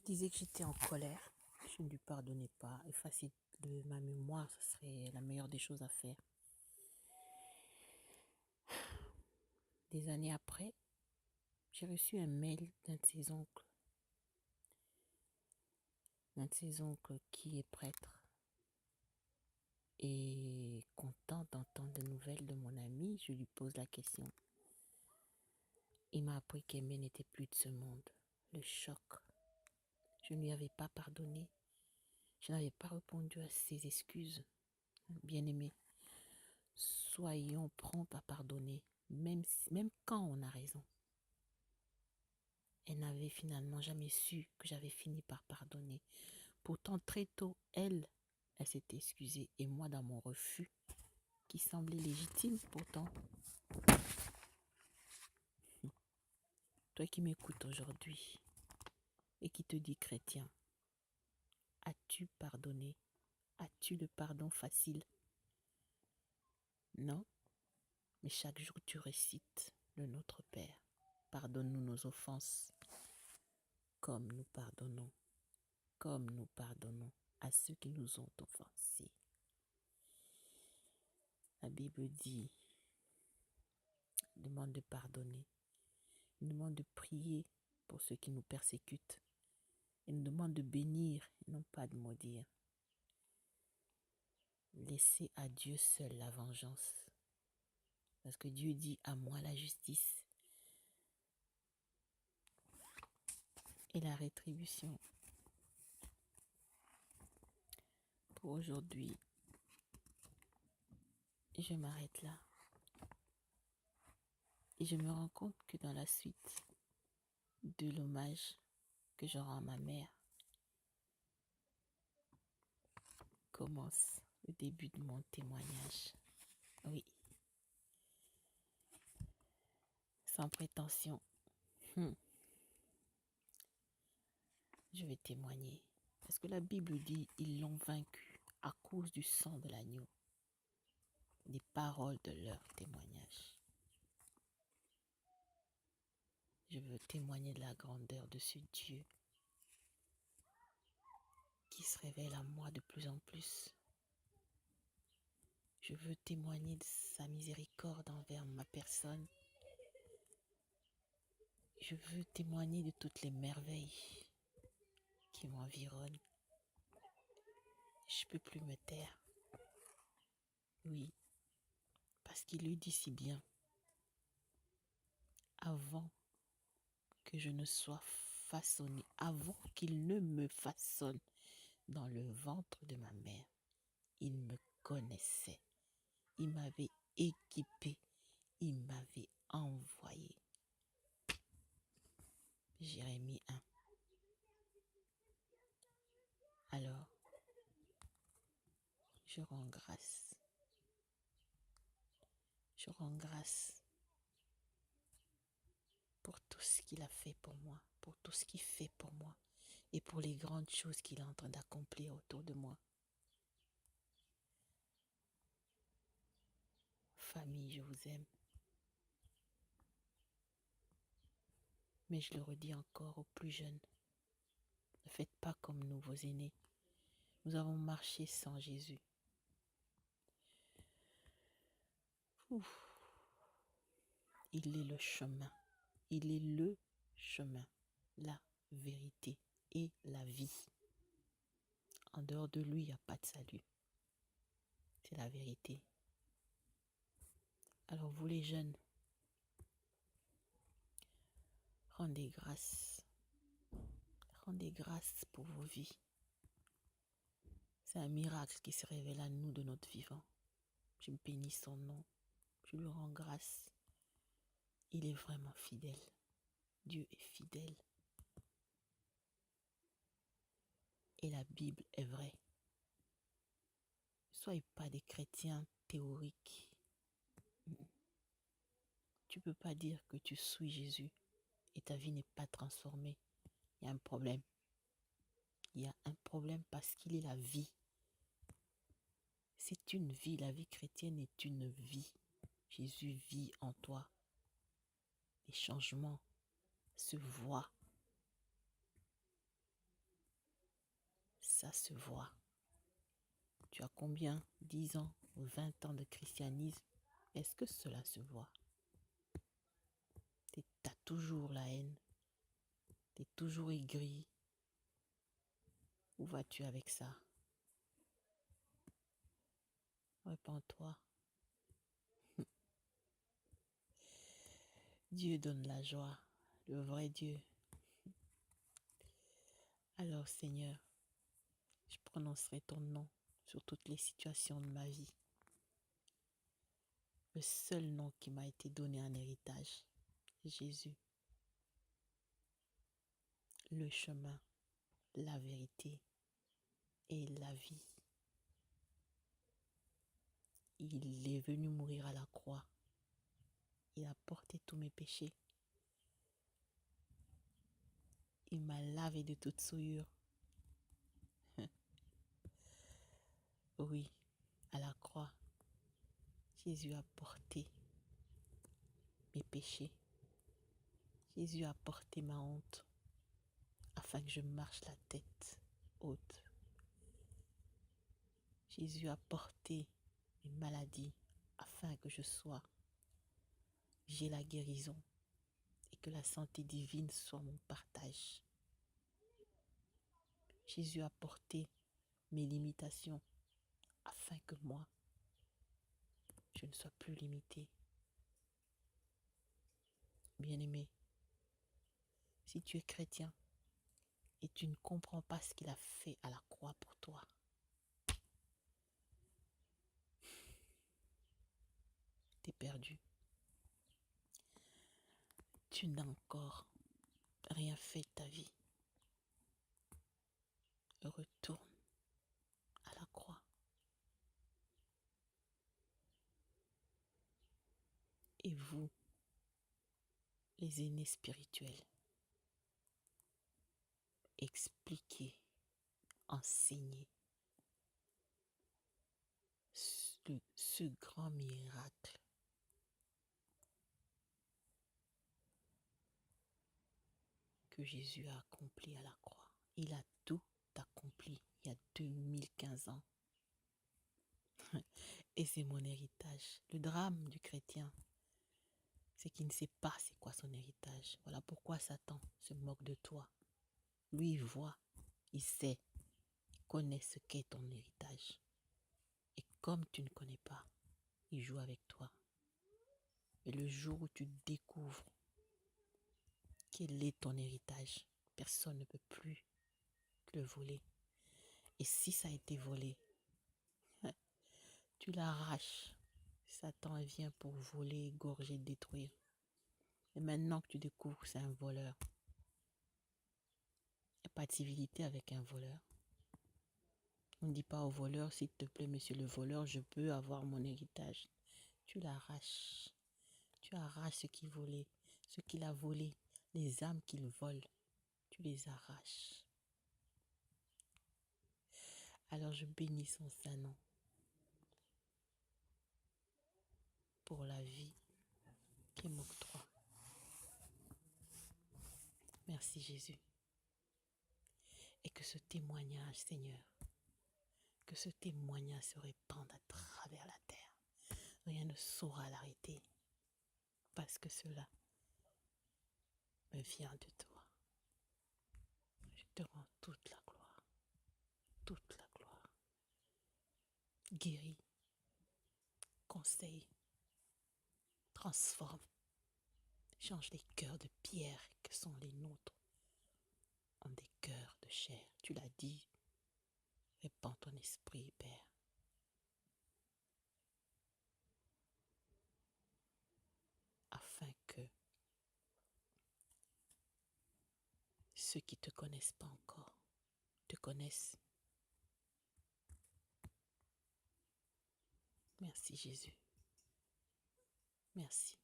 disais que j'étais en colère. Je ne lui pardonnais pas. Effacer de ma mémoire, ce serait la meilleure des choses à faire. Des années après, j'ai reçu un mail d'un de ses oncles. L'un de ses oncles qui est prêtre. Et content d'entendre de nouvelles de mon ami, je lui pose la question. Il m'a appris qu'Aimé n'était plus de ce monde. Le choc. Je ne lui avais pas pardonné. Je n'avais pas répondu à ses excuses. Bien-aimé, soyons prompts à pardonner, même quand on a raison. Elle n'avait finalement jamais su que j'avais fini par pardonner. Pourtant, très tôt, elle s'était excusée. Et moi, dans mon refus, qui semblait légitime pourtant. Toi qui m'écoutes aujourd'hui et qui te dis chrétien, as-tu pardonné? As-tu le pardon facile? Non, mais chaque jour tu récites le Notre Père. Pardonne-nous nos offenses, comme nous pardonnons à ceux qui nous ont offensés. La Bible dit, demande de pardonner, nous demande de prier pour ceux qui nous persécutent, et nous demande de bénir et non pas de maudire. Laissez à Dieu seul la vengeance, parce que Dieu dit à moi la justice et la rétribution. Pour aujourd'hui, je m'arrête là. Et je me rends compte que dans la suite de l'hommage que je rends à ma mère, commence le début de mon témoignage. Oui, sans prétention, je vais témoigner. Parce que la Bible dit, ils l'ont vaincu à cause du sang de l'agneau, des paroles de leur témoignage. Je veux témoigner de la grandeur de ce Dieu qui se révèle à moi de plus en plus. Je veux témoigner de sa miséricorde envers ma personne. Je veux témoigner de toutes les merveilles qui m'environnent. Je ne peux plus me taire. Oui, parce qu'il le dit si bien. Avant que je ne sois façonné, avant qu'il ne me façonne dans le ventre de ma mère, il me connaissait. Il m'avait équipé. Il m'avait envoyé. Jérémie 1. Alors, je rends grâce. Je rends grâce pour tout ce qu'il a fait pour moi, pour tout ce qu'il fait pour moi et pour les grandes choses qu'il est en train d'accomplir autour de moi. Famille, je vous aime. Mais je le redis encore aux plus jeunes. Ne faites pas comme nous, vos aînés. Nous avons marché sans Jésus. Ouf. Il est le chemin. Il est le chemin, la vérité et la vie. En dehors de lui, il n'y a pas de salut. C'est la vérité. Alors vous les jeunes, rendez grâce. Rendez grâce pour vos vies. C'est un miracle qui se révèle à nous de notre vivant. Je bénis son nom. Je lui rends grâce. Il est vraiment fidèle. Dieu est fidèle. Et la Bible est vraie. Ne soyez pas des chrétiens théoriques. Tu ne peux pas dire que tu suis Jésus et ta vie n'est pas transformée. Il y a un problème. Il y a un problème parce qu'il est la vie. C'est une vie. La vie chrétienne est une vie. Jésus vit en toi. Les changements se voient. ça se voit. Tu as combien? 10 ans, 20 ans de christianisme? Est-ce que cela se voit? T'as toujours la haine. T'es toujours aigri. Où vas-tu avec ça? Répands-toi. Dieu donne la joie, le vrai Dieu. Alors Seigneur, je prononcerai ton nom sur toutes les situations de ma vie. Le seul nom qui m'a été donné en héritage, Jésus. Le chemin, la vérité et la vie. Il est venu mourir à la croix. Il a porté tous mes péchés. Il m'a lavé de toute souillure. Oui, à la croix, Jésus a porté mes péchés. Jésus a porté ma honte afin que je marche la tête haute. Jésus a porté mes maladies afin que j'ai la guérison et que la santé divine soit mon partage. Jésus a porté mes limitations afin que moi, je ne sois plus limité. Bien-aimé, si tu es chrétien et tu ne comprends pas ce qu'il a fait à la croix pour toi, t'es perdu. Tu n'as encore rien fait de ta vie. Retourne à la croix. Et vous, les aînés spirituels, expliquez, enseignez ce grand miracle que Jésus a accompli à la croix. Il a tout accompli il y a 2015 ans. Et c'est mon héritage. Le drame du chrétien, c'est qu'il ne sait pas c'est quoi son héritage. Voilà pourquoi Satan se moque de toi. Lui, il voit, il sait, il connaît ce qu'est ton héritage. Et comme tu ne connais pas, il joue avec toi. Et le jour où tu découvres quel est ton héritage, personne ne peut plus le voler. Et si ça a été volé, tu l'arraches. Satan vient pour voler, égorger, détruire. Et maintenant que tu découvres que c'est un voleur, il n'y a pas de civilité avec un voleur. On ne dit pas au voleur, s'il te plaît, monsieur le voleur, je peux avoir mon héritage. Tu l'arraches. Tu arraches ce qu'il volait, ce qu'il a volé, les âmes qu'il vole. Tu les arraches. Alors je bénis son saint nom pour la vie qu'il m'octroie. Merci Jésus. Et que ce témoignage, Seigneur, que ce témoignage se répande à travers la terre. Rien ne saura l'arrêter parce que cela me vient de toi. Je te rends toute la gloire, toute la gloire. Guéris, conseille, transforme, change les cœurs de pierre que sont les nôtres en des cœurs de chair. Tu l'as dit, répands ton esprit, Père. Afin que ceux qui ne te connaissent pas encore te connaissent. Merci Jésus. Merci.